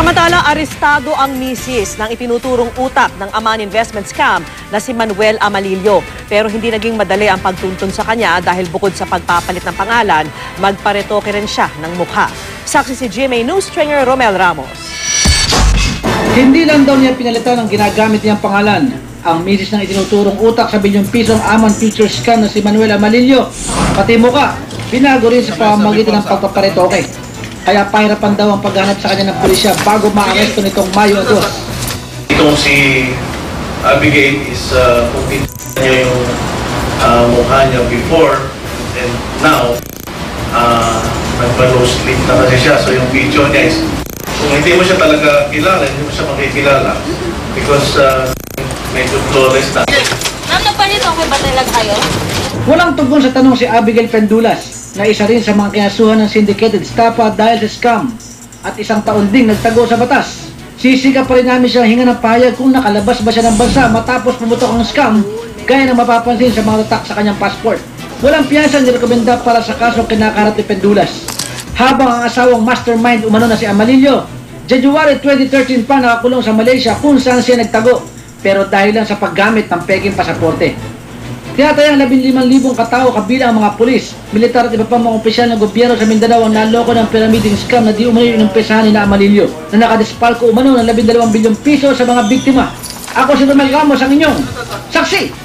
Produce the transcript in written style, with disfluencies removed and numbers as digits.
Samantala, arestado ang misis ng itinuturong utak ng Aman Investment Scam na si Manuel Amalillo. Pero hindi naging madali ang pagtuntun sa kanya dahil bukod sa pagpapalit ng pangalan, magparetoke rin siya ng mukha. Saksi si GMA News Stringer Romel Ramos. Hindi lang daw niya pinalitan ang ginagamit niyang pangalan. Ang misis ng itinuturong utak sa bilyong pisong Aman Future Scam na si Manuel Amalillo, pati mukha, binago rin sa pamamagitan ng pagpaparetoke. Kaya pahirapan daw ang paghanap sa kanya ng pulisya bago maaresto nitong Mayo 2. Itong si Abigail is kung titignan niyo yung mukha niya before and now, nagpa-low sleep na kasi siya. So yung video niya is, kung hindi mo siya talaga kilala, hindi mo siya makikilala because medyo flawless na. Ma'am, nagpanito ko ba talaga kayo? Walang tugon sa tanong si Abigail Pendulas na isa rin sa mga kinasuhan ng syndicated estafa dahil sa scam at isang taon ding nagtago sa batas. Sisiga pa rin namin siyang hinga ng pahayag kung nakalabas ba siya ng bansa matapos pumutok ang scam gaya ng mapapansin sa mga tatak sa kanyang passport. Walang piyansa nirekomenda para sa kasong kinakaharap ni Pendulas. Habang ang asawang mastermind umano na si Amalillo, January 2013 pa nakakulong sa Malaysia kung saan siya nagtago pero dahil lang sa paggamit ng peking pasaporte. Tinatayang 15,000 katao kabilang ang mga pulis, militar at iba pang mga opisyal ng gobyerno sa Mindanao ang naloko ng pyramiding scam na di umano inumpisahan ni Amalillo na nakadispalko umano ng 12 bilyong piso sa mga biktima. Ako si Romel Ramos, ang inyong saksi!